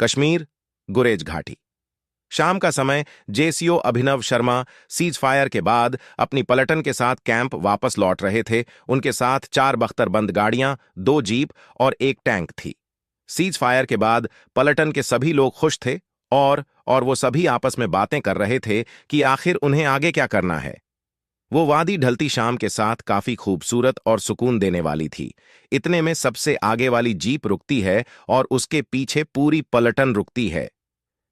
कश्मीर, गुरेज घाटी। शाम का समय। जेसीओ अभिनव शर्मा सीज फायर के बाद अपनी पलटन के साथ कैंप वापस लौट रहे थे। उनके साथ 4 बख्तरबंद गाड़ियां, 2 जीप और 1 टैंक थी। सीज फायर के बाद पलटन के सभी लोग खुश थे और वो सभी आपस में बातें कर रहे थे कि आखिर उन्हें आगे क्या करना है। वो वादी ढलती शाम के साथ काफी खूबसूरत और सुकून देने वाली थी। इतने में सबसे आगे वाली जीप रुकती है और उसके पीछे पूरी पलटन रुकती है।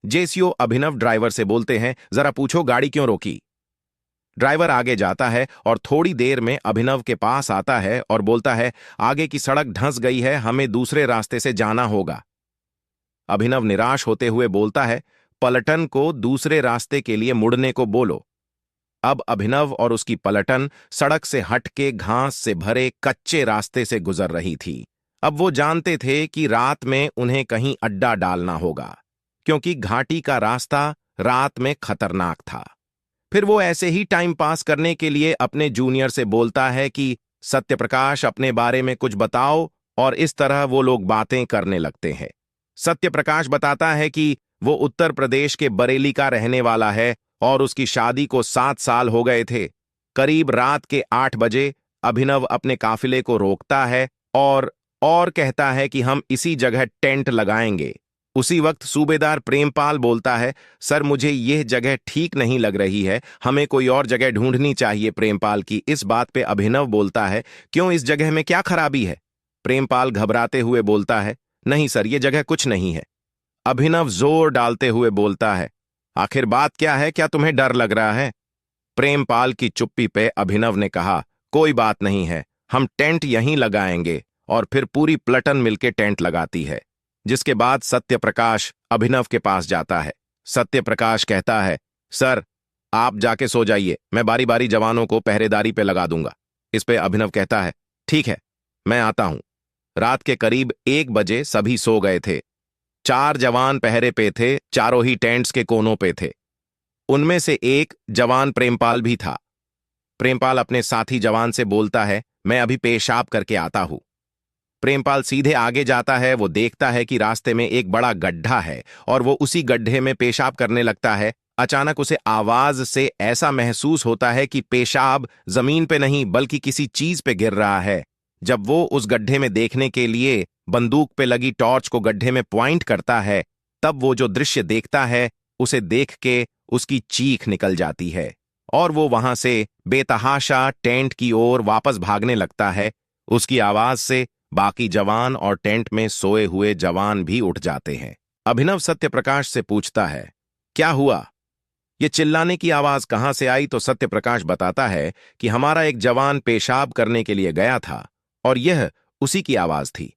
जेसीओ अभिनव ड्राइवर से बोलते हैं, जरा पूछो गाड़ी क्यों रोकी। ड्राइवर आगे जाता है और थोड़ी देर में अभिनव के पास आता है और बोलता है, आगे की सड़क धंस गई है, हमें दूसरे रास्ते से जाना होगा। अभिनव निराश होते हुए बोलता है, पलटन को दूसरे रास्ते के लिए मुड़ने को बोलो। अब अभिनव और उसकी पलटन सड़क से हटके घास से भरे कच्चे रास्ते से गुजर रही थी। अब वो जानते थे कि रात में उन्हें कहीं अड्डा डालना होगा, क्योंकि घाटी का रास्ता रात में खतरनाक था। फिर वो ऐसे ही टाइम पास करने के लिए अपने जूनियर से बोलता है कि सत्यप्रकाश, अपने बारे में कुछ बताओ, और इस तरह वो लोग बातें करने लगते हैं। सत्यप्रकाश बताता है कि वो उत्तर प्रदेश के बरेली का रहने वाला है और उसकी शादी को 7 साल हो गए थे। करीब रात के 8 बजे अभिनव अपने काफिले को रोकता है और कहता है कि हम इसी जगह टेंट लगाएंगे। उसी वक्त सूबेदार प्रेमपाल बोलता है, सर मुझे यह जगह ठीक नहीं लग रही है, हमें कोई और जगह ढूंढनी चाहिए। प्रेमपाल की इस बात पे अभिनव बोलता है, क्यों, इस जगह में क्या खराबी है? प्रेमपाल घबराते हुए बोलता है, नहीं सर, ये जगह कुछ नहीं है। अभिनव जोर डालते हुए बोलता है, आखिर बात क्या है, क्या तुम्हें डर लग रहा है? प्रेमपाल की चुप्पी पे अभिनव ने कहा, कोई बात नहीं है, हम टेंट यहीं लगाएंगे। और फिर पूरी प्लटन मिलके टेंट लगाती है। जिसके बाद सत्यप्रकाश अभिनव के पास जाता है। सत्यप्रकाश कहता है, सर आप जाके सो जाइए, मैं बारी बारी जवानों को पहरेदारी पे लगा दूंगा। इस पे अभिनव कहता है, ठीक है, मैं आता हूं। रात के करीब 1 बजे सभी सो गए थे। 4 जवान पहरे पे थे, चारों ही टेंट्स के कोनों पे थे। उनमें से एक जवान प्रेमपाल भी था। प्रेमपाल अपने साथी जवान से बोलता है, मैं अभी पेशाब करके आता हूं। प्रेमपाल सीधे आगे जाता है। वो देखता है कि रास्ते में एक बड़ा गड्ढा है और वो उसी गड्ढे में पेशाब करने लगता है। अचानक उसे आवाज से ऐसा महसूस होता है कि पेशाब जमीन पे नहीं बल्कि किसी चीज पे गिर रहा है। जब वो उस गड्ढे में देखने के लिए बंदूक पे लगी टॉर्च को गड्ढे में पॉइंट करता है, तब वो जो दृश्य देखता है उसे देख के उसकी चीख निकल जाती है और वो वहां से बेतहाशा टेंट की ओर वापस भागने लगता है। उसकी आवाज से बाकी जवान और टेंट में सोए हुए जवान भी उठ जाते हैं। अभिनव सत्यप्रकाश से पूछता है, क्या हुआ? ये चिल्लाने की आवाज कहां से आई? तो सत्यप्रकाश बताता है कि हमारा एक जवान पेशाब करने के लिए गया था और यह उसी की आवाज थी।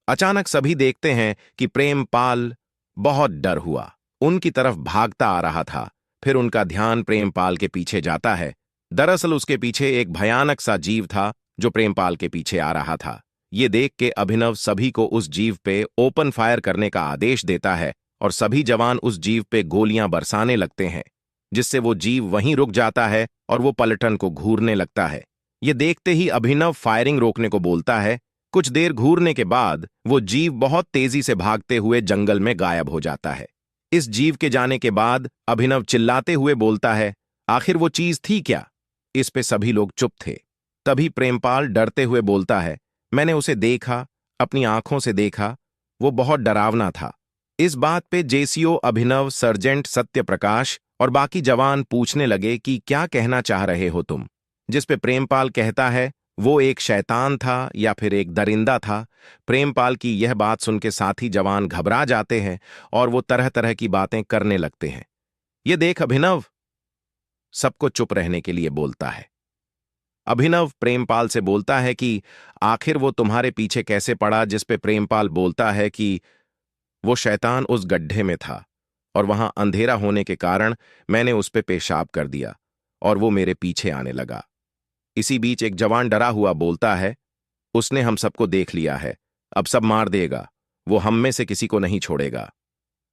अचानक सभी देखते हैं कि प्रेमपाल बहुत डर हुआ उनकी तरफ भागता आ रहा था। फिर उनका ध्यान प्रेमपाल के पीछे जाता है। दरअसल उसके पीछे एक भयानक सा जीव था जो प्रेमपाल के पीछे आ रहा था। ये देख के अभिनव सभी को उस जीव पे ओपन फायर करने का आदेश देता है और सभी जवान उस जीव पे गोलियां बरसाने लगते हैं, जिससे वो जीव वहीं रुक जाता है और वो पलटन को घूरने लगता है। ये देखते ही अभिनव फायरिंग रोकने को बोलता है। कुछ देर घूरने के बाद वो जीव बहुत तेजी से भागते हुए जंगल में गायब हो जाता है। इस जीव के जाने के बाद अभिनव चिल्लाते हुए बोलता है, आखिर वो चीज थी क्या? इस पे सभी लोग चुप थे। तभी प्रेमपाल डरते हुए बोलता है, मैंने उसे देखा, अपनी आंखों से देखा, वो बहुत डरावना था। इस बात पे जेसीओ अभिनव, सर्जेंट सत्यप्रकाश और बाकी जवान पूछने लगे कि क्या कहना चाह रहे हो तुम? जिस पे प्रेमपाल कहता है, वो एक शैतान था या फिर एक दरिंदा था। प्रेमपाल की यह बात सुन के साथी जवान घबरा जाते हैं और वो तरह तरह की बातें करने लगते हैं। ये देख अभिनव सबको चुप रहने के लिए बोलता है। अभिनव प्रेमपाल से बोलता है कि आखिर वो तुम्हारे पीछे कैसे पड़ा? जिस पे प्रेमपाल बोलता है कि वो शैतान उस गड्ढे में था और वहां अंधेरा होने के कारण मैंने उस पे पेशाब कर दिया और वो मेरे पीछे आने लगा। इसी बीच एक जवान डरा हुआ बोलता है, उसने हम सबको देख लिया है, अब सब मार देगा, वो हम में से किसी को नहीं छोड़ेगा।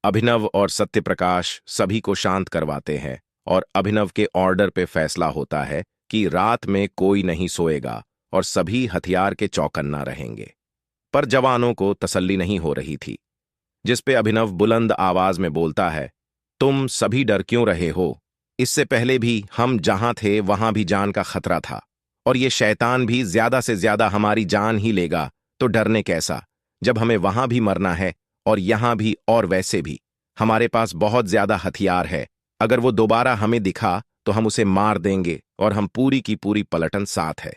अभिनव और सत्यप्रकाश सभी को शांत करवाते हैं और अभिनव के ऑर्डर पे फैसला होता है कि रात में कोई नहीं सोएगा और सभी हथियार के चौकन्ना रहेंगे। पर जवानों को तसल्ली नहीं हो रही थी। जिस पे अभिनव बुलंद आवाज में बोलता है, तुम सभी डर क्यों रहे हो? इससे पहले भी हम जहां थे वहां भी जान का खतरा था, और ये शैतान भी ज्यादा से ज्यादा हमारी जान ही लेगा, तो डरने कैसा, जब हमें वहां भी मरना है और यहां भी, और वैसे भी हमारे पास बहुत ज्यादा हथियार है। अगर वो दोबारा हमें दिखा तो हम उसे मार देंगे, और हम पूरी की पूरी पलटन साथ है।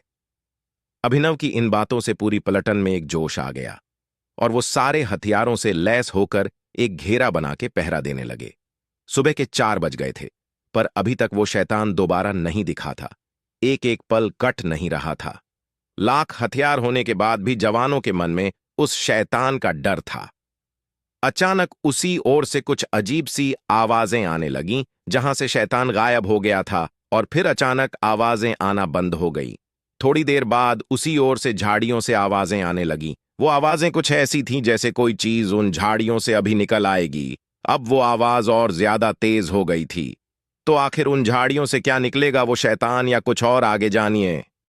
अभिनव की इन बातों से पूरी पलटन में एक जोश आ गया, और वो सारे हथियारों से लैस होकर एक घेरा बना के पहरा देने लगे। सुबह के 4 बज गए थे, पर अभी तक वो शैतान दोबारा नहीं दिखा था। एक एक पल कट नहीं रहा था। लाख हथियार होने के बाद भी जवानों के मन में उस शैतान का डर था। अचानक उसी ओर से कुछ अजीब सी आवाजें आने लगीं, जहां से शैतान गायब हो गया था, और फिर अचानक आवाजें आना बंद हो गई। थोड़ी देर बाद उसी ओर से झाड़ियों से आवाजें आने लगीं। वो आवाजें कुछ ऐसी थीं जैसे कोई चीज उन झाड़ियों से अभी निकल आएगी। अब वो आवाज और ज्यादा तेज हो गई थी। तो आखिर उन झाड़ियों से क्या निकलेगा, वो शैतान या कुछ और, आगे जानिए।